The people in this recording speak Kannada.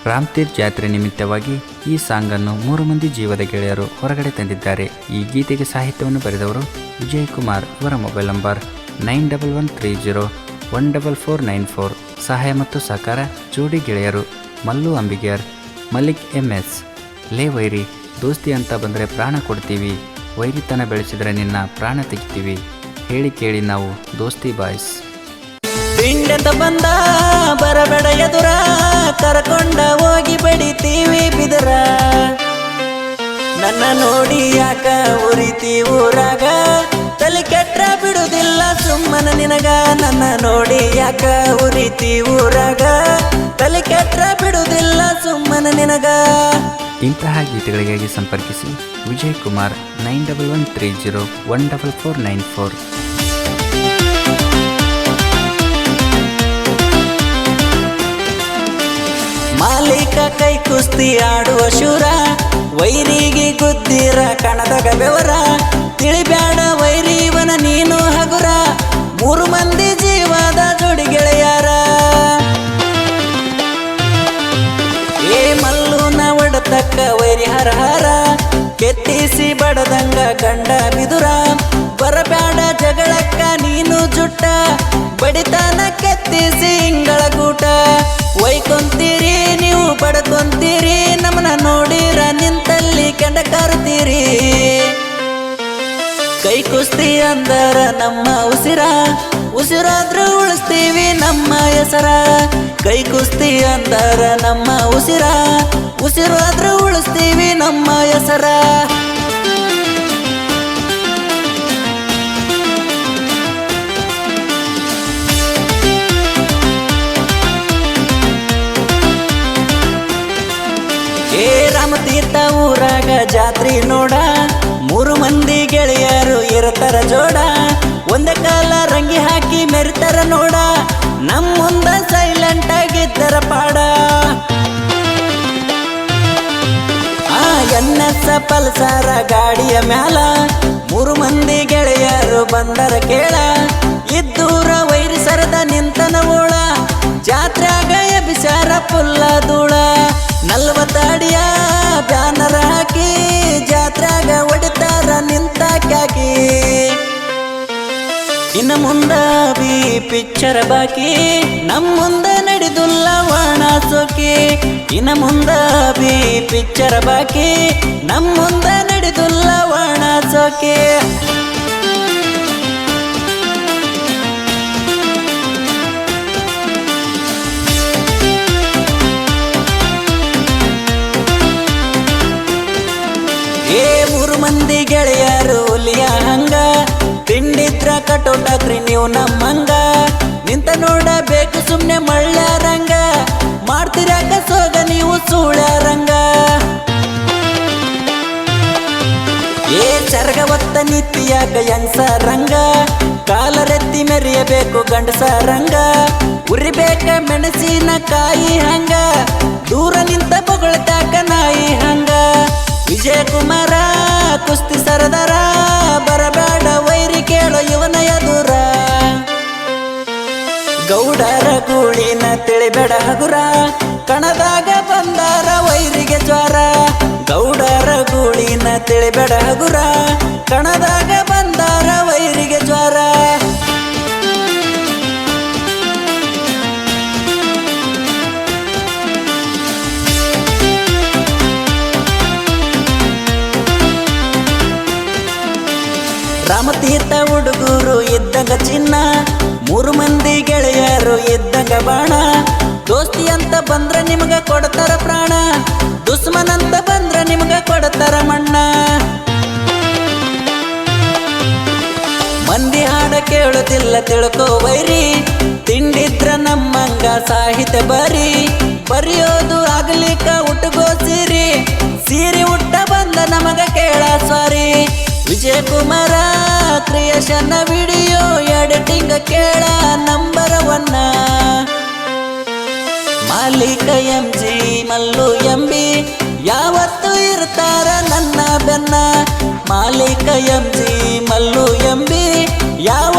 ರಾಮತೀರ್ಥ ಜಾತ್ರೆ ನಿಮಿತ್ತವಾಗಿ ಈ ಸಾಂಗನ್ನು 3 ಮಂದಿ ಜೀವದ ಗೆಳೆಯರು ಹೊರಗಡೆ ತಂದಿದ್ದಾರೆ. ಈ ಗೀತೆಗೆ ಸಾಹಿತ್ಯವನ್ನು ಬರೆದವರು ವಿಜಯ್ ಕುಮಾರ್. ಇವರ ಮೊಬೈಲ್ ನಂಬರ್ 9130144494. ಸಹಾಯ ಮತ್ತು ಸಹಕಾರ ಜೋಡಿ ಗೆಳೆಯರು ಮಲ್ಲು ಅಂಬಿಗ್ಯಾರ್, ಮಲ್ಲಿಕ್ MS. ಲೇ ವೈರಿ, ದೋಸ್ತಿ ಅಂತ ಬಂದರೆ ಪ್ರಾಣ ಕೊಡ್ತೀವಿ, ವೈರಿತನ ಬೆಳೆಸಿದ್ರೆ ನಿನ್ನ ಪ್ರಾಣ ತೆಗಿತೀವಿ, ಹೇಳಿ ಕೇಳಿ ನಾವು ದೋಸ್ತಿ ಬಾಯ್ಸ್. ಪಿಂಡಂತ ಬಂದ ಬರಬೇಡ ಎದುರ, ಕರಕೊಂಡ ಹೋಗಿ ಬಡಿತೀವಿ ಬಿದರ. ನನ್ನ ನೋಡಿ ಯಾಕ ಉರಿತಿ ಊರಾಗ, ತಲೆ ಕೆಟ್ರ ಬಿಡುದಿಲ್ಲ ಸುಮ್ಮನ ನಿನಗ. ನನ್ನ ನೋಡಿ ಯಾಕ ಉರಿತಿ ಊರಾಗ, ತಲೆ ಕೆಟ್ರ ಬಿಡುದಿಲ್ಲ ಸುಮ್ಮನ ನಿನಗ. ಇಂತಹ ಗೀತೆಗಳಿಗಾಗಿ ಸಂಪರ್ಕಿಸಿ ವಿಜಯ್ ಕುಮಾರ್ 9130144494. ಮಾಲೀಕ ಕೈ ಕುಸ್ತಿ ಆಡುವ ಶೂರ, ವೈರಿಗೆ ಗುದ್ದಿರ ಕಣದಾಗ ಬೆವರ. ತಿಳಿಬ್ಯಾಡ ವೈರಿವನ ನೀನು ಹಗುರ, 3 ಮಂದಿ ಜೀವದ ಜೋಡಿ ಗೆಳೆಯಾರ. ಏ ಮಲ್ಲುನ ಒಡತಕ್ಕ ವೈರಿ ಹರಹರ, ಕೆತ್ತಿಸಿ ಬಡದಂಗ ಗಂಡ ಬಿದುರ. ಬರಬ್ಯಾಡ ಜಗಳಕ್ಕ ನೀನು ಜುಟ್ಟ, ಬಡಿತಾನ ಕೆತ್ತಿಸಿ ಇಂಗಳ ಗೂಟ. ಒಯ್ಕೊಂತೀರಿ ನೀವು ಬಡ್ಕೊಂತೀರಿ, ನಮ್ಮನ್ನ ನೋಡಿರ ನಿಂತಲ್ಲಿ ಕೆಂಡ ಕರ್ತೀರಿ. ಕೈ ಕುಸ್ತಿ ಅಂದರ ನಮ್ಮ ಉಸಿರ, ಉಸಿರಾದ್ರೂ ಉಳಿಸ್ತೀವಿ ನಮ್ಮ ಹೆಸರ. ಕೈ ಕುಸ್ತಿ ಅಂದರ ನಮ್ಮ ಉಸಿರ, ಉಸಿರಾದ್ರೂ ಉಳಿಸ್ತೀವಿ ನಮ್ಮ ಹೆಸರ. ಏ ರಾಮತೀರ್ಥ ಊರಾಗ ಜಾತ್ರಿ ನೋಡ, 3 ಮಂದಿ ಗೆಳೆಯರು ಇರತರ ಜೋಡ. ಒಂದ ಕಾಲ ರಂಗಿ ಹಾಕಿ ಮೆರಿತರ ನೋಡ, ನಮ್ಮ ಮುಂದ ಸೈಲೆಂಟ್ ಆಗಿದ್ದರ ಪಾಡ. NS ಪಲ್ಸರ ಗಾಡಿಯ ಮ್ಯಾಲ 3 ಮಂದಿ ಗೆಳೆಯರು ಬಂದರ ಕೇಳ. ಇದ್ದೂರ ವೈರಿ ಸರದ ನಿಂತನ ಓಳ, ಜಾತ್ರ್ಯಾಗ ಎಬಿಸಾರ ಪುಲ್ಲ ಧೂಳ. 40 ಅಡಿಯ ಬ್ಯಾನರ ಹಾಕಿ, ಜಾತ್ರ್ಯಾಗ ಹೊಡಿತಾರ ನಿಂತ ಕ್ಯಾಕಿ. ಇನ್ನ ಮುಂದ ಬಿ ಪಿಕ್ಚರ್ ಬಾಕಿ, ನಮ್ಮ ಮುಂದ ನಡೆದುಲ್ಲ ವಾಣ ಸೋಕಿ. ಇನ್ನ ಮುಂದ ಬಿ ಪಿಕ್ಚರ್ ಬಾಕಿ, ನಮ್ಮ ಮುಂದ ನಡೆದುಲ್ಲ ವಾಣ ಸೋಕಿ. ಏ 3 ಮಂದಿ ಗೆಳೆಯರು ಹುಲಿಯ ಹಂಗ, ತಿಂಡಿದ್ರ ಕಟೋಟಾಕ್ರಿ ನೀವು ನಮ್ಮಂಗ. ನಿಂತ ನೋಡಬೇಕು ಸುಮ್ನೆ ಮಳ್ಳ್ಯಾರಂಗ, ಮಾಡ್ತಿರಾಕ ಸೋಗ ನೀವು ಸೂಳ್ಯಾರಂಗ. ಏ ಚರ್ಗ ಒತ್ತ ನಿತ್ಯಾಕ ಯಂಗ್ಸರಂಗ, ಕಾಲರೆತ್ತಿ ಮೆರೆಯಬೇಕು ಗಂಡಸರಂಗ. ಉರಿಬೇಕ ಮೆಣಸಿನ ಕಾಯಿ ಹಂಗ, ದೂರ ನಿಂತ ಬೊಗಳ್ತಾಕ ನಾಯಿ ಹಂಗ. ವಿಜಯ ಕುಮಾರ ಕುಸ್ತಿ ಸರದಾರ, ಬರಬೇಡ ವೈರಿ ಕೇಳೋ ಇವನ ಎದುರ. ಗೌಡರ ಗೂಳಿನ ತಿಳಿಬೇಡ ಹಗುರ, ಕಣದಾಗ ಬಂದಾರ ವೈರಿಗೆ ಜ್ವರ. ಗೌಡರ ಗೂಳಿನ ತಿಳಿಬೇಡ ಹಗುರ, ಕಣದಾಗ ಬಂದಾರ ವೈರಿಗೆ ಜ್ವರ. ರಾಮತೀರ್ಥ ಹುಡುಗರು ಇದ್ದಂಗ ಚಿನ್ನ, 3 ಮಂದಿ ಗೆಳೆಯರು ಇದ್ದಂಗ ಬಾಣ. ದೋಸ್ತಿ ಅಂತ ಬಂದ್ರ ನಿಮಗ ಕೊಡ್ತಾರ ಪ್ರಾಣ, ದುಶ್ಮನ್ ಅಂತ ಬಂದ್ರ ನಿಮಗ ಕೊಡ್ತಾರ ಮಣ್ಣ. ಮಂದಿ ಹಾಡ ಕೇಳುದಿಲ್ಲ ತಿಳ್ಕೋ ವೈರಿ, ತಿಂಡಿದ್ರ ನಮ್ಮಂಗ ಸಾಹಿತ್ಯ ಬರಿ. ಬರೆಯೋದು ಆಗ್ಲಿಕ್ಕ ಉಟ್ಗೋ ಸೀರಿ, ಸೀರಿ ಉಟ್ಟ ಬಂದ ನಮಗ ಕೇಳ ಸಾರಿ. ವಿಜಯ ಕುಮಾರ ಕ್ರಿಯೇಷನ್ ವಿಡಿಯೋ ಎಡಿಟಿಂಗ್ ಕೇಳ ನಂಬರ್ 1. ಮಾಲೀಕ MG ಮಲ್ಲು MB ಯಾವತ್ತು ಇರ್ತಾರ ನನ್ನ ಬೆನ್ನ. ಮಾಲೀಕ MG ಮಲ್ಲು MB ಯಾವ